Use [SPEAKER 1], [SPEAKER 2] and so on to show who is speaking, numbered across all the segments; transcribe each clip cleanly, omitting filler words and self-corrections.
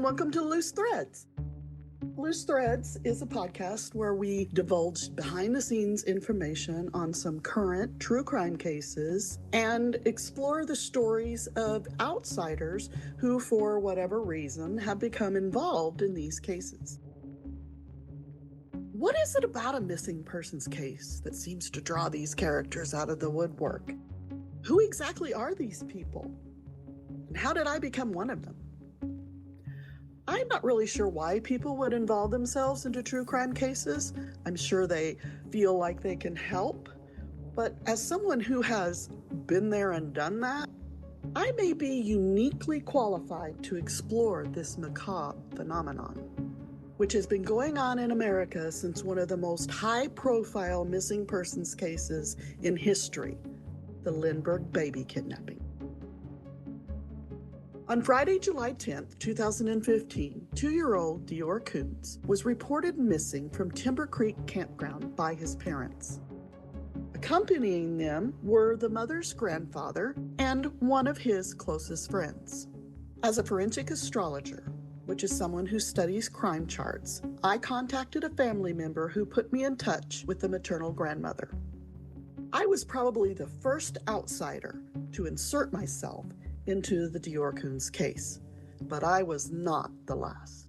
[SPEAKER 1] welcome to Loose Threads. Loose Threads is a podcast where we divulge behind-the-scenes information on some current true crime cases and explore the stories of outsiders who, for whatever reason, have become involved in these cases. What is it about a missing persons case that seems to draw these characters out of the woodwork? Who exactly are these people? And how did I become one of them? I'm not really sure why people would involve themselves into true crime cases. I'm sure they feel like they can help. But as someone who has been there and done that, I may be uniquely qualified to explore this macabre phenomenon, which has been going on in America since one of the most high-profile missing persons cases in history, the Lindbergh baby kidnapping. On Friday, July 10th, 2015, 2-year-old Deorr Kunz was reported missing from Timber Creek Campground by his parents. Accompanying them were the mother's grandfather and one of his closest friends. As a forensic astrologer, which is someone who studies crime charts, I contacted a family member who put me in touch with the maternal grandmother. I was probably the first outsider to insert myself into the Deorr Kunz case, but I was not the last.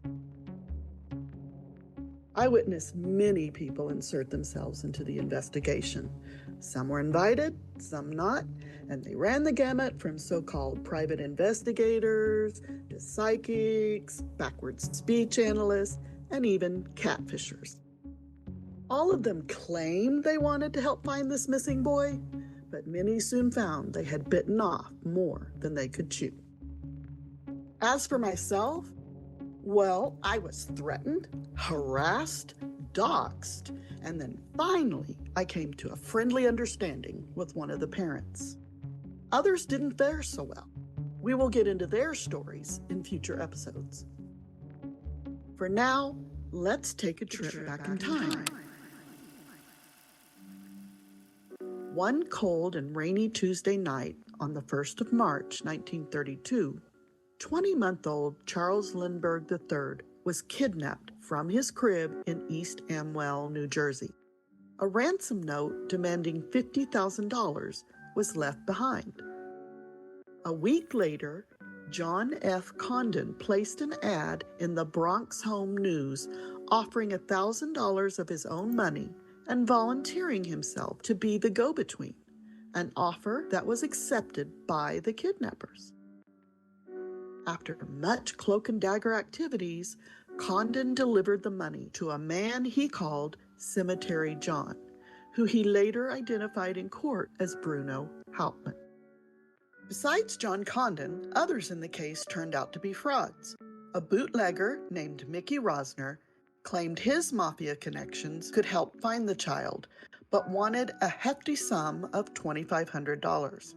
[SPEAKER 1] I witnessed many people insert themselves into the investigation. Some were invited, some not, and they ran the gamut from so-called private investigators to psychics, backwards speech analysts, and even catfishers. All of them claimed they wanted to help find this missing boy, but many soon found they had bitten off more than they could chew. As for myself, well, I was threatened, harassed, doxxed, and then finally I came to a friendly understanding with one of the parents. Others didn't fare so well. We will get into their stories in future episodes. For now, let's take a trip back in time. One cold and rainy Tuesday night on the 1st of March, 1932, 20-month-old Charles Lindbergh III was kidnapped from his crib in East Amwell, New Jersey. A ransom note demanding $50,000 was left behind. A week later, John F. Condon placed an ad in the Bronx Home News offering $1,000 of his own money and volunteering himself to be the go-between, an offer that was accepted by the kidnappers. After much cloak and dagger activities, Condon delivered the money to a man he called Cemetery John, who he later identified in court as Bruno Hauptmann. Besides John Condon, others in the case turned out to be frauds. A bootlegger named Mickey Rosner claimed his mafia connections could help find the child, but wanted a hefty sum of $2,500.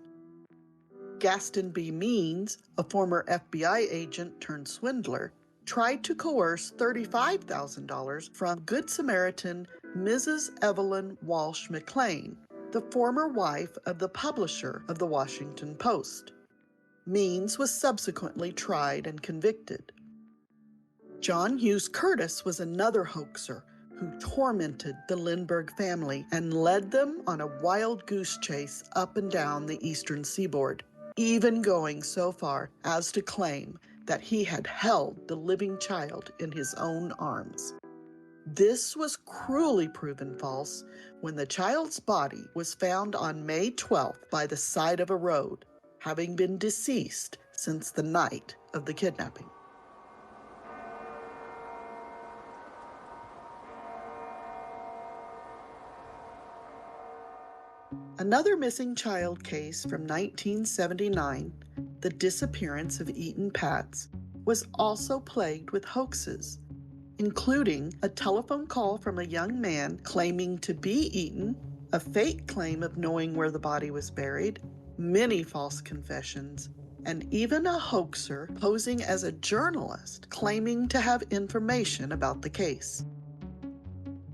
[SPEAKER 1] Gaston B. Means, a former FBI agent turned swindler, tried to coerce $35,000 from Good Samaritan Mrs. Evelyn Walsh McLean, the former wife of the publisher of the Washington Post. Means was subsequently tried and convicted. John Hughes Curtis was another hoaxer who tormented the Lindbergh family and led them on a wild goose chase up and down the eastern seaboard, even going so far as to claim that he had held the living child in his own arms. This was cruelly proven false when the child's body was found on May 12th by the side of a road, having been deceased since the night of the kidnapping. Another missing child case from 1979, the disappearance of Eaton Patz, was also plagued with hoaxes, including a telephone call from a young man claiming to be Eaton, a fake claim of knowing where the body was buried, many false confessions, and even a hoaxer posing as a journalist claiming to have information about the case.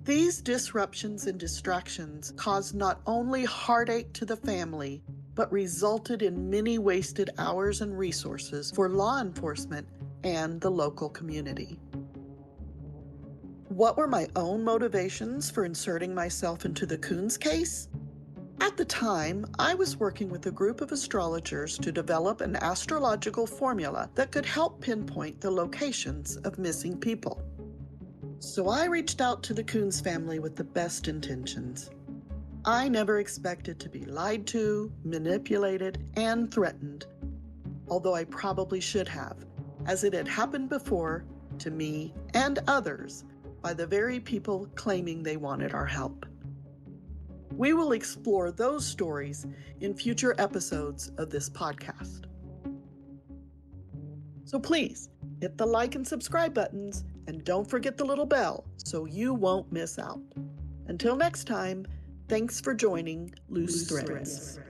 [SPEAKER 1] These disruptions and distractions caused not only heartache to the family, but resulted in many wasted hours and resources for law enforcement and the local community. What were my own motivations for inserting myself into the Kunz case? At the time, I was working with a group of astrologers to develop an astrological formula that could help pinpoint the locations of missing people. So I reached out to the Kunz family with the best intentions. I never expected to be lied to, manipulated, and threatened, although I probably should have, as it had happened before to me and others by the very people claiming they wanted our help. We will explore those stories in future episodes of this podcast. So please hit the like and subscribe buttons, and don't forget the little bell so you won't miss out. Until next time, thanks for joining Loose Threads.